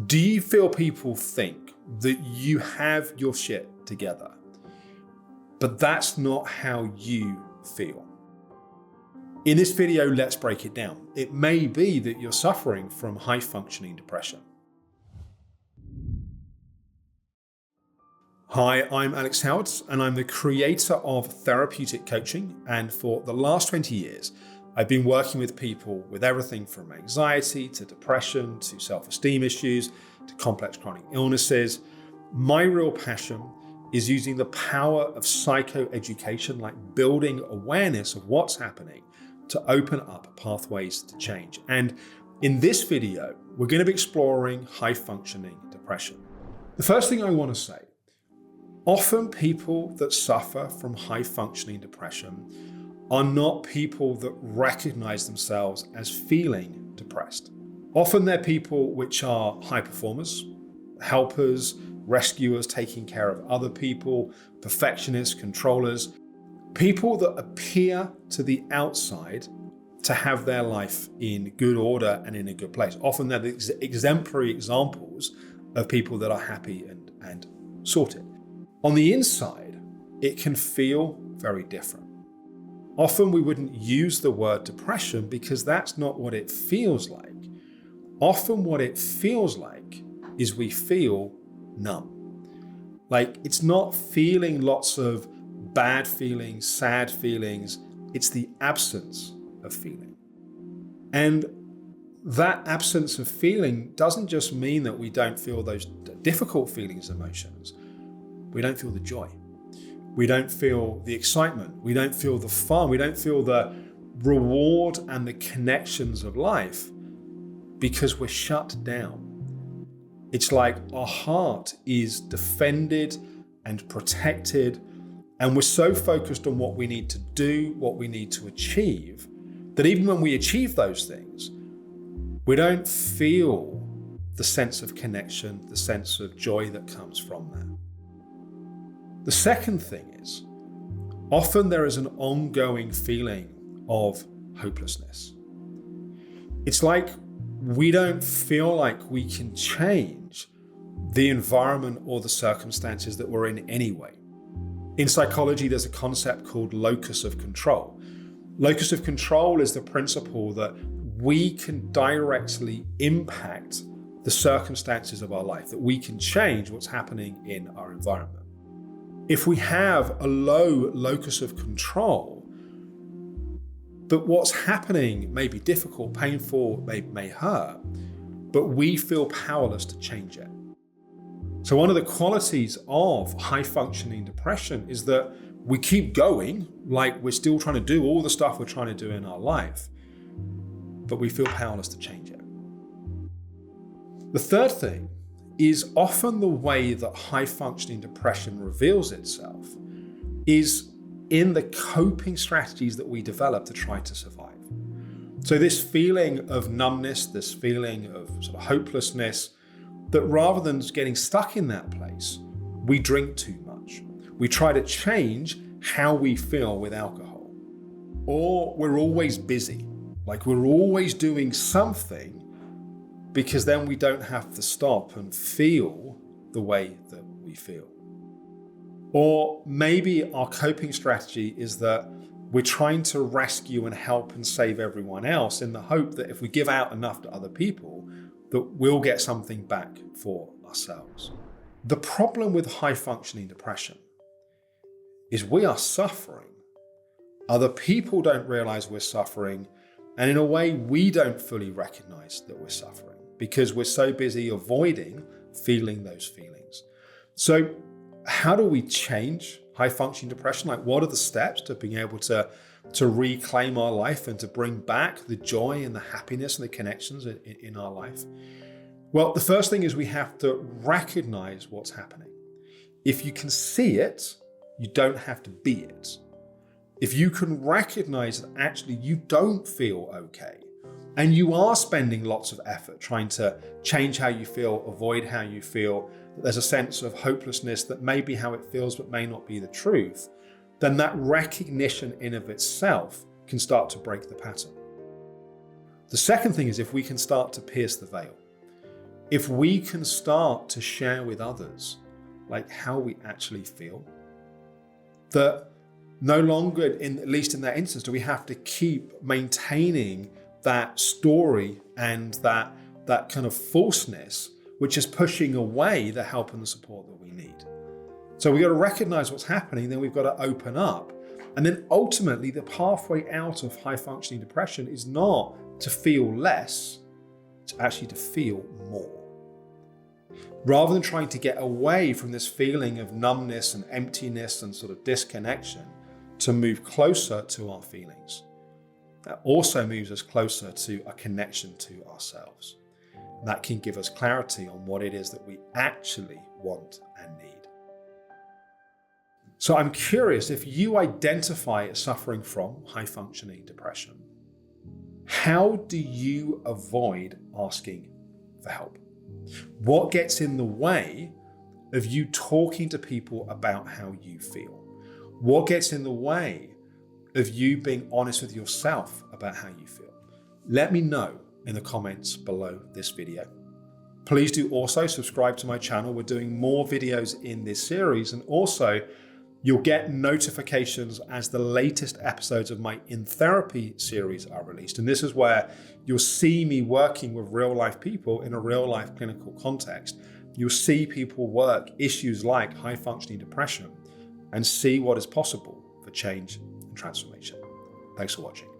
Do you feel people think that you have your shit together, but that's not how you feel? In this video, let's break it down. It may be that you're suffering from high-functioning depression. Hi, I'm Alex Howard, and I'm the creator of therapeutic coaching. And for the last 20 years, I've been working with people with everything from anxiety to depression to self-esteem issues to complex chronic illnesses. My real passion is using the power of psychoeducation, like building awareness of what's happening, to open up pathways to change. And in this video, we're going to be exploring high-functioning depression. The first thing I want to say, often people that suffer from high-functioning depression are not people that recognize themselves as feeling depressed. Often they're people which are high performers, helpers, rescuers, taking care of other people, perfectionists, controllers, people that appear to the outside to have their life in good order and in a good place. Often they're the exemplary examples of people that are happy and sorted. On the inside, it can feel very different. Often we wouldn't use the word depression because that's not what it feels like. Often what it feels like is we feel numb. Like it's not feeling lots of bad feelings, sad feelings, it's the absence of feeling. And that absence of feeling doesn't just mean that we don't feel those difficult feelings, emotions. We don't feel the joy. We don't feel the excitement. We don't feel the fun. We don't feel the reward and the connections of life because we're shut down. It's like our heart is defended and protected, and we're so focused on what we need to do, what we need to achieve, that even when we achieve those things, we don't feel the sense of connection, the sense of joy that comes from that. The second thing is, often there is an ongoing feeling of hopelessness. It's like we don't feel like we can change the environment or the circumstances that we're in anyway. In psychology, there's a concept called locus of control. Locus of control is the principle that we can directly impact the circumstances of our life, that we can change what's happening in our environment. If we have a low locus of control, but what's happening may be difficult, painful, may hurt, but we feel powerless to change it. So one of the qualities of high-functioning depression is that we keep going, like we're still trying to do all the stuff we're trying to do in our life, but we feel powerless to change it. The third thing is often the way that high-functioning depression reveals itself is in the coping strategies that we develop to try to survive. So this feeling of numbness, this feeling of sort of hopelessness, that rather than getting stuck in that place, we drink too much. We try to change how we feel with alcohol. Or we're always busy, like we're always doing something, because then we don't have to stop and feel the way that we feel. Or maybe our coping strategy is that we're trying to rescue and help and save everyone else in the hope that if we give out enough to other people, that we'll get something back for ourselves. The problem with high-functioning depression is we are suffering. Other people don't realize we're suffering, and in a way, we don't fully recognize that we're suffering, because we're so busy avoiding feeling those feelings. So how do we change high-functioning depression? Like, what are the steps to being able to reclaim our life and to bring back the joy and the happiness and the connections in our life? Well, the first thing is we have to recognize what's happening. If you can see it, you don't have to be it. If you can recognize that actually you don't feel okay, and you are spending lots of effort trying to change how you feel, avoid how you feel, there's a sense of hopelessness that may be how it feels but may not be the truth, then that recognition in of itself can start to break the pattern. The second thing is if we can start to pierce the veil. if we can start to share with others like how we actually feel, that no longer, at least in that instance, do we have to keep maintaining that story and that kind of falseness, which is pushing away the help and the support that we need. So we've got to recognize what's happening, then we've got to open up. And then ultimately the pathway out of high functioning depression is not to feel less, it's actually to feel more. Rather than trying to get away from this feeling of numbness and emptiness and sort of disconnection, to move closer to our feelings. That also moves us closer to a connection to ourselves. And that can give us clarity on what it is that we actually want and need. So I'm curious, if you identify as suffering from high functioning depression, how do you avoid asking for help? What gets in the way of you talking to people about how you feel? What gets in the way of you being honest with yourself about how you feel? Let me know in the comments below this video. Please do also subscribe to my channel. We're doing more videos in this series, and also you'll get notifications as the latest episodes of my In Therapy series are released. And this is where you'll see me working with real life people in a real life clinical context. You'll see people work issues like high functioning depression and see what is possible for change and transformation. Thanks for watching.